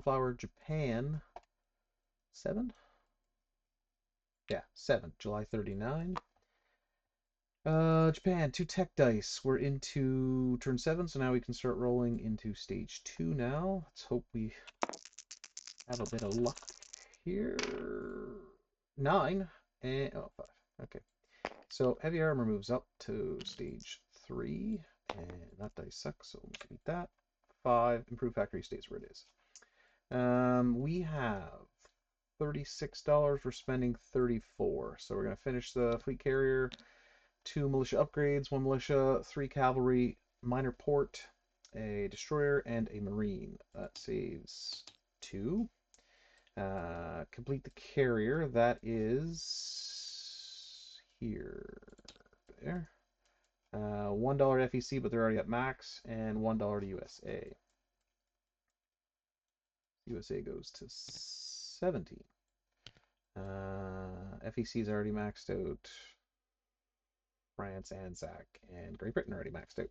Cornflower, Japan, 7? Yeah, 7, July 39. Japan, 2 tech dice. We're into turn 7, so now we can start rolling into stage 2 now. Let's hope we have a bit of luck here. 9 and oh, 5. Okay. So heavy armor moves up to stage 3, and that dice sucks, so we'll delete that. 5, improved factory stays where it is. We have $36. We're spending 34, so we're gonna finish the fleet carrier. 2 militia upgrades, 1 militia, 3 cavalry, minor port, a destroyer, and a marine. That saves 2. Complete the carrier. That is here. There. $1 FEC, but they're already at max, and $1 to USA. USA goes to 17. FEC is already maxed out. France, Anzac, and Great Britain already maxed out.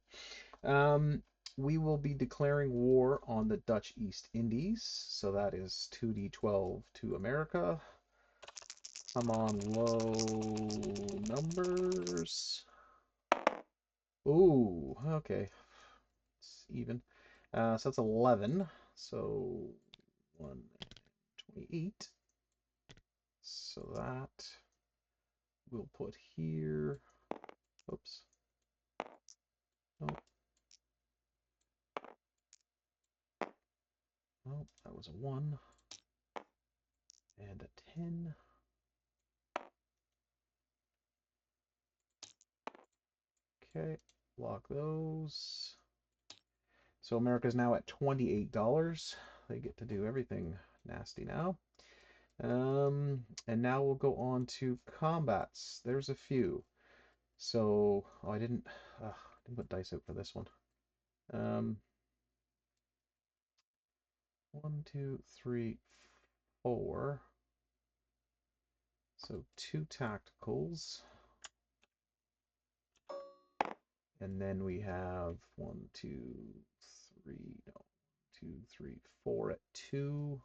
We will be declaring war on the Dutch East Indies, so that is 2d12 to America. Come on, low numbers. Ooh, okay. It's even. So that's 11. So 128. So that we'll put here. Oops. Oh. Oh, that was a 1 and a 10. Okay, lock those. So America's now at $28. They get to do everything nasty now. And now we'll go on to combats. There's a few. So, oh, I didn't put dice out for this one. 1, 2, 3, 4. So 2 tacticals. And then we have 1, 2, 3, no, 2, 3, 4 at 2.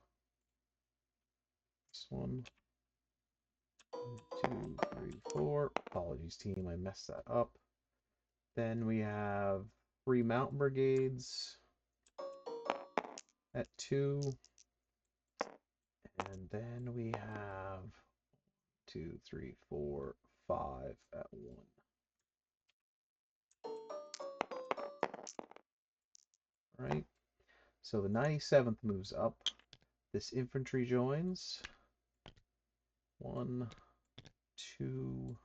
This one. 1, 2, 3, 4. Apologies, team, I messed that up. Then we have 3 mountain brigades at 2. And then we have 2, 3, 4, 5 at 1. Right? So the 97th moves up. This infantry joins. 1, 2,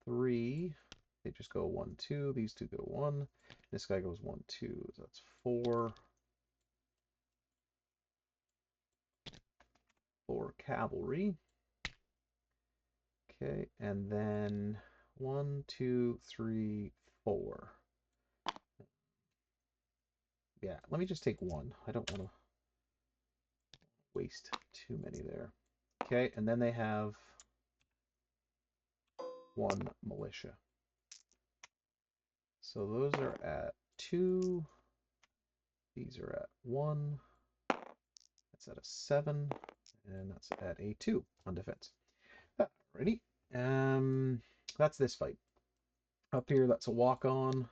3. They just go 1, 2. These two go 1. This guy goes 1, 2. So that's 4. 4 cavalry. Okay, and then 1, 2, 3, 4. Yeah, let me just take 1. I don't want to waste too many there. Okay, and then they have 1 militia. So those are at 2. These are at 1. That's at a 7. And that's at a 2 on defense. Alrighty. That's this fight. Up here, that's a walk-on.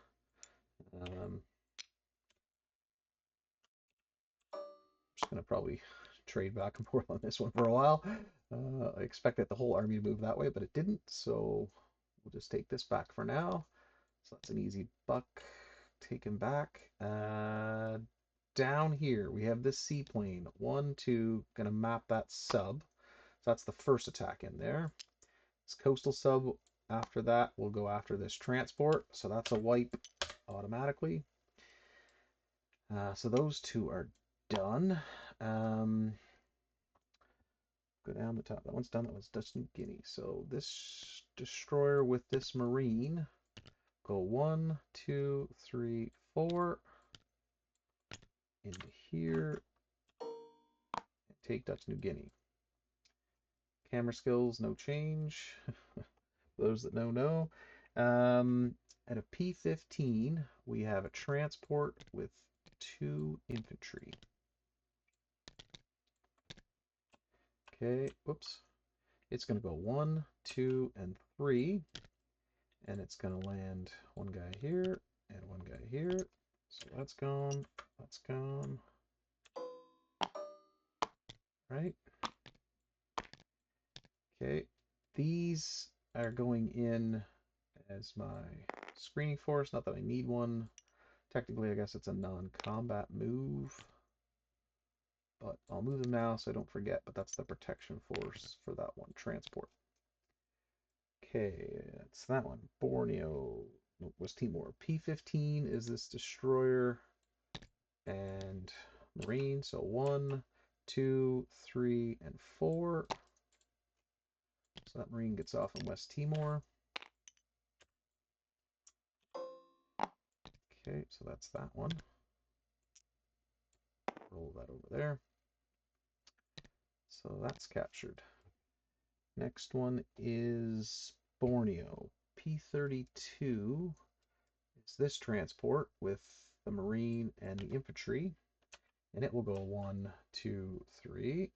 Just going to probably trade back and forth on this one for a while. I expected the whole army to move that way, but it didn't, so we'll just take this back for now. So that's an easy buck taken back. Down here, we have this seaplane. 1, 2, going to map that sub. So that's the first attack in there. This coastal sub, after that, we'll go after this transport. So that's a wipe automatically. So those 2 are done. Go down the top. That one's done. That was Dutch New Guinea. So this destroyer with this marine, go 1, 2, 3, 4 into here and take Dutch New Guinea. Camera skills, no change. Those that know. At a P15, we have a transport with 2 infantry. Okay, whoops. It's going to go 1, 2, and 3, and it's going to land one guy here and one guy here. So that's gone. That's gone. Right? Okay. These are going in as my screening force. Not that I need one. Technically, I guess it's a non-combat move. But I'll move them now so I don't forget. But that's the protection force for that one. Transport. Okay, that's that one. Borneo. West Timor. P-15 is this destroyer and marine. So 1, 2, 3, and 4. So that marine gets off in West Timor. Okay, so that's that one. Roll that over there. So that's captured. Next one is Borneo. P-32 is this transport with the marine and the infantry. And it will go 1, 2, 3.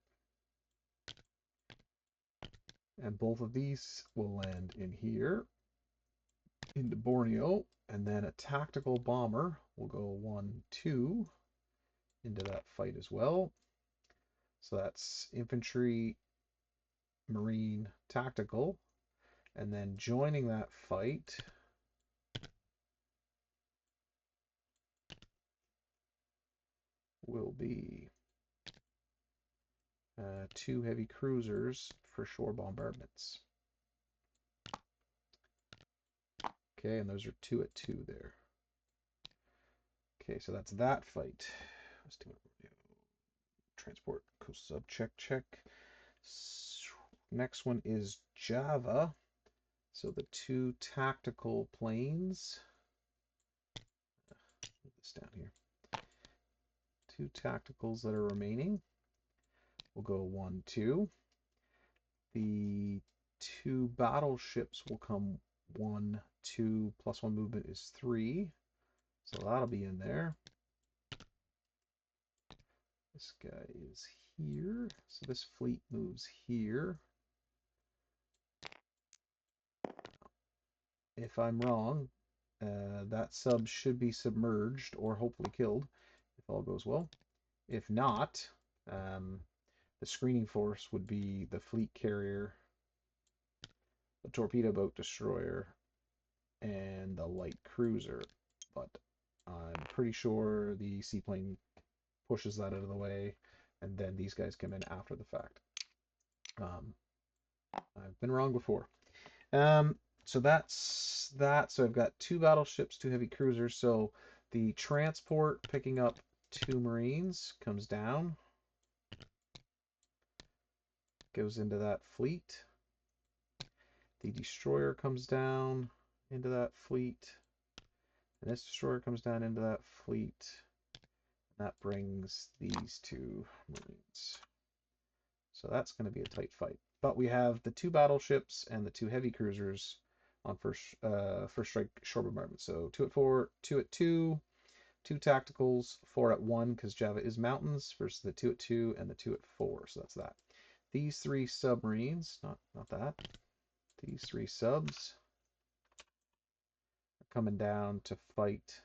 And both of these will land in here, into Borneo. And then a tactical bomber will go 1, 2 into that fight as well. So that's infantry, marine, tactical. And then joining that fight will be 2 heavy cruisers for shore bombardments. Okay, and those are 2 at 2 there. Okay, so that's that fight. Let's do it. Transport, coast sub, check, check. Next one is Java. So the 2 tactical planes. Put this down here. 2 tacticals that are remaining. We'll go 1, 2. The 2 battleships will come 1, 2, plus 1 movement is 3. So that'll be in there. This guy is here. So this fleet moves here. If I'm wrong, that sub should be submerged or hopefully killed if all goes well. If not, the screening force would be the fleet carrier, the torpedo boat destroyer, and the light cruiser. But I'm pretty sure the seaplane pushes that out of the way, and then these guys come in after the fact. I've been wrong before. So that's that. So I've got 2 battleships, 2 heavy cruisers. So the transport picking up 2 marines comes down, goes into that fleet. The destroyer comes down into that fleet. And this destroyer comes down into that fleet. And that brings these 2 marines. So that's going to be a tight fight. But we have the 2 battleships and the 2 heavy cruisers on first strike shore bombardment. So 2 at 4, 2 at 2, 2 tacticals, 4 at 1 because Java is mountains versus the 2 at 2 and the 2 at 4. So that's that. These 3 submarines, not that. These 3 subs are coming down to fight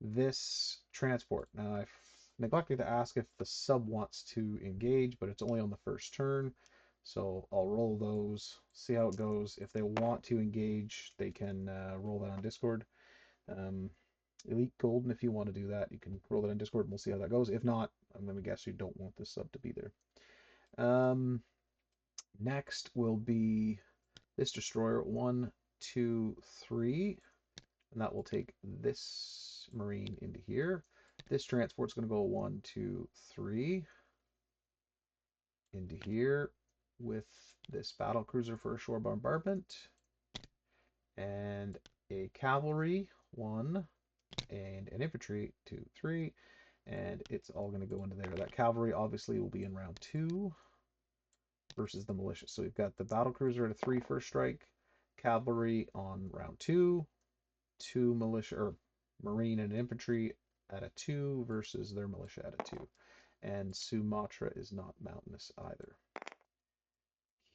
this transport. Now I've neglected to ask if the sub wants to engage, but it's only on the first turn. So I'll roll those, see how it goes. If they want to engage, they can roll that on Discord. Elite Golden, if you want to do that, you can roll that on Discord and we'll see how that goes. If not, I'm going to guess you don't want this sub to be there. Next will be this destroyer, 1, 2, 3. And that will take this marine into here. This transport's going to go 1, 2, 3 into here with this battle cruiser for a shore bombardment and a cavalry 1 and an infantry 2, 3, and it's all going to go into there. That cavalry obviously will be in round 2 versus the militia. So we've got the battle cruiser at a 3 first strike, cavalry on round 2, 2 militia or marine and infantry at a 2 versus their militia at a 2. And Sumatra is not mountainous either.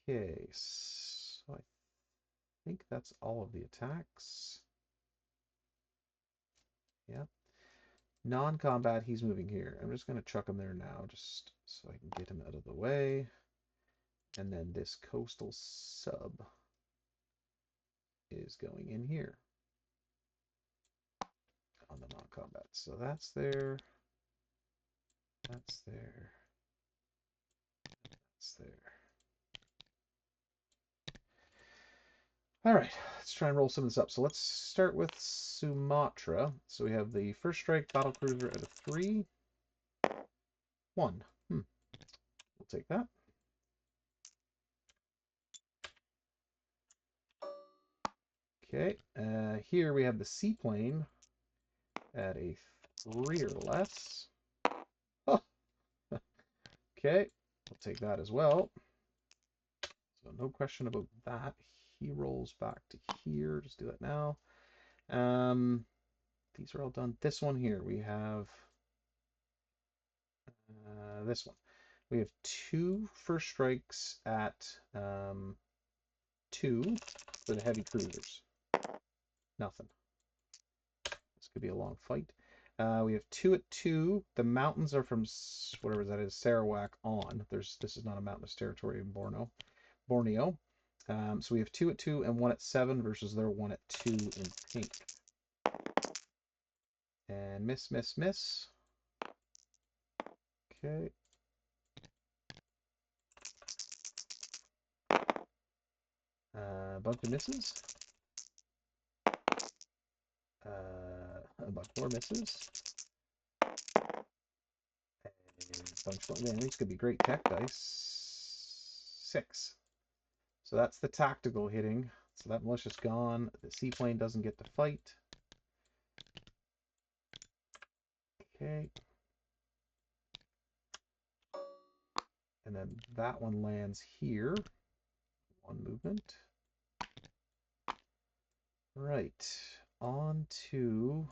Okay, so I think that's all of the attacks. Yeah. Non-combat, he's moving here. I'm just going to chuck him there now, just so I can get him out of the way. And then this coastal sub is going in here on the non-combat. So that's there. That's there. That's there. All right, let's try and roll some of this up. So let's start with Sumatra. So we have the first strike battle cruiser at a 3. 1. We'll take that. Okay, here we have the seaplane at a 3 or less. Oh, okay, we'll take that as well. So no question about that. He rolls back to here. Just do that now. These are all done. This one here, we have this one. We have 2 first strikes at 2 for the heavy cruisers. Nothing. This could be a long fight. We have 2 at 2. The mountains are from whatever that is, Sarawak on. This is not a mountainous territory in Borneo. So we have 2 at 2 and 1 at 7 versus their 1 at 2 in pink. And miss, miss, miss. Okay. A bunch of misses. A bunch more misses. And a bunch more. Man, these could be great tech dice. 6. So that's the tactical hitting. So that militia's gone. The seaplane doesn't get to fight. Okay. And then that one lands here. 1 movement. Right. On to...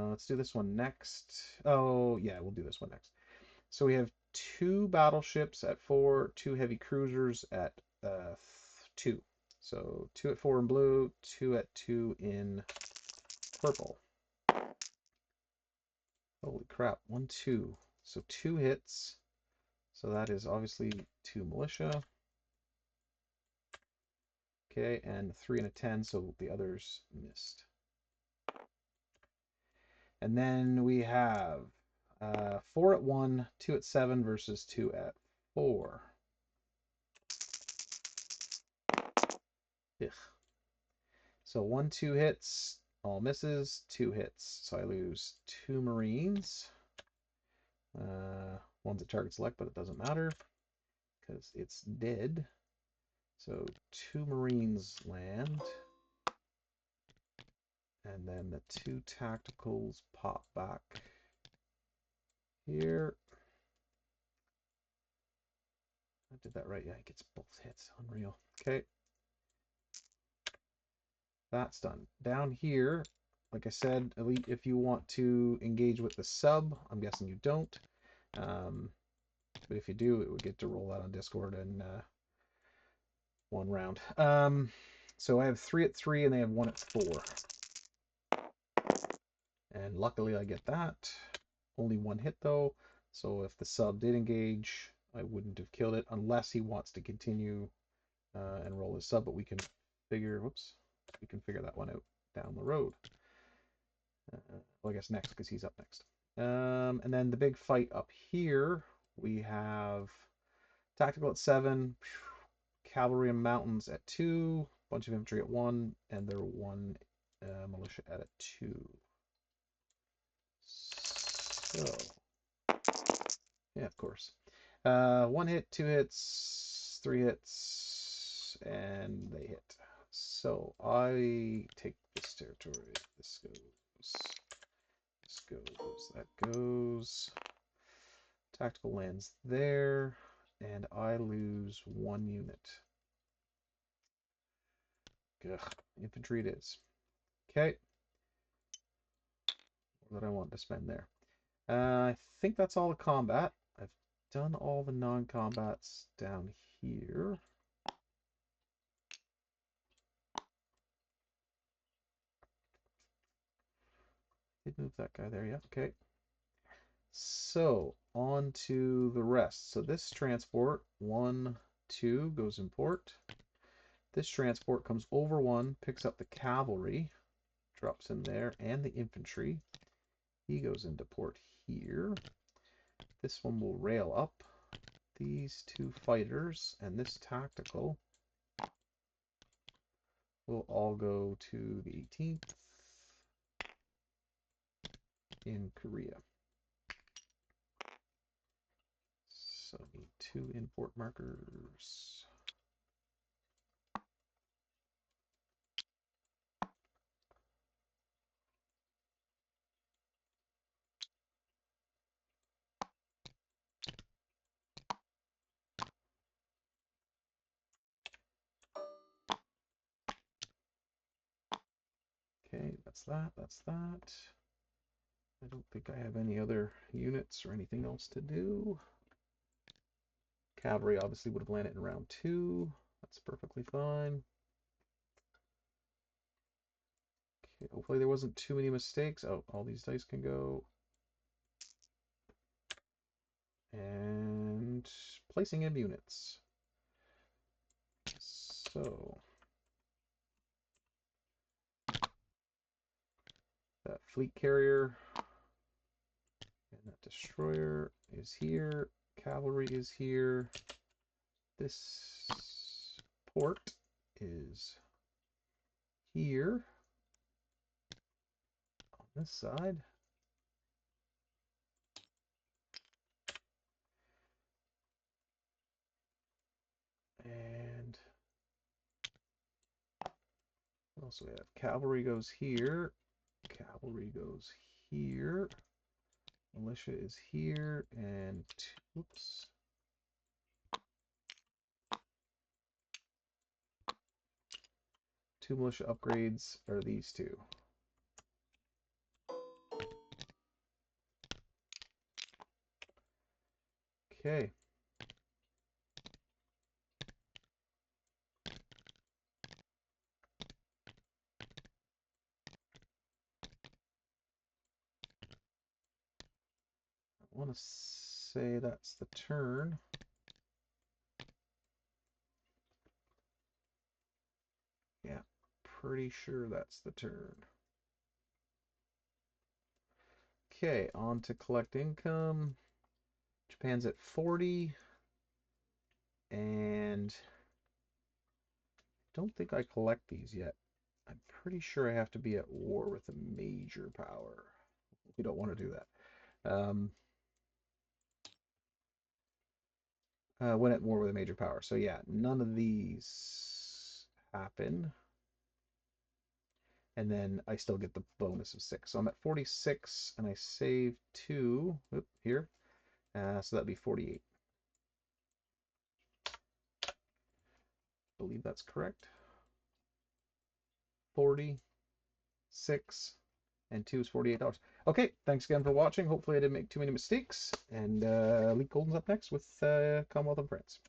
let's do this one next. Oh, yeah, we'll do this one next. So we have 2 battleships at 4, 2 heavy cruisers at 2. So 2 at 4 in blue, 2 at 2 in purple. Holy crap, 1, 2. So 2 hits. So that is obviously 2 militia. Okay, and 3 and a 10, so the others missed. And then we have 4 at 1, 2 at 7 versus 2 at 4. Ugh. So 1, 2 hits, all misses, 2 hits. So I lose 2 Marines. One's a target select, but it doesn't matter because it's dead. So 2 Marines land. And then the 2 tacticals pop back here. I did that right. Yeah, it gets both hits. Unreal. Okay. That's done. Down here, like I said, Elite, if you want to engage with the sub, I'm guessing you don't. But if you do, it would get to roll that on Discord in 1 round. So I have 3 at 3 and they have 1 at 4. And luckily I get that. Only 1 hit though. So if the sub did engage, I wouldn't have killed it unless he wants to continue and roll his sub. But we can figure, we can figure that one out down the road. Well, I guess next because he's up next. And then the big fight up here, we have tactical at 7, cavalry and mountains at 2, bunch of infantry at 1, and their 1 militia at a 2. So, yeah, of course. 1 hit, 2 hits, 3 hits, and they hit. So I take this territory. This goes. This goes. That goes. Tactical lands there, and I lose 1 unit. Ugh, infantry it is. Okay. What do I want to spend there? I think that's all the combat. I've done all the non-combats down here. Did move that guy there, yeah, okay. So, on to the rest. So this transport, 1, 2, goes in port. This transport comes over 1, picks up the cavalry, drops in there, and the infantry. He goes into port here. This one will rail up. These 2 fighters and this tactical will all go to the 18th in Korea. So need 2 import markers. Okay, that's that, that's that. I don't think I have any other units or anything else to do. Cavalry obviously would have landed in round 2. That's perfectly fine. Okay, hopefully there wasn't too many mistakes. Oh, all these dice can go. And placing in units. So that fleet carrier and that destroyer is here. Cavalry is here. This port is here on this side. And also we have cavalry goes here. Cavalry goes here. Militia is here. And oops. 2 militia upgrades are these 2. Okay. I want to say that's the turn. Yeah, pretty sure that's the turn. Okay, on to collect income. Japan's at 40. And I don't think I collect these yet. I'm pretty sure I have to be at war with a major power. We don't want to do that. When at war with a major power. So yeah, none of these happen. And then I still get the bonus of 6. So I'm at 46, and I save 2 here. So that'd be 48. I believe that's correct. 46 and 2 is $48. Okay, thanks again for watching. Hopefully I didn't make too many mistakes. And Elite Golden's up next with Commonwealth of France.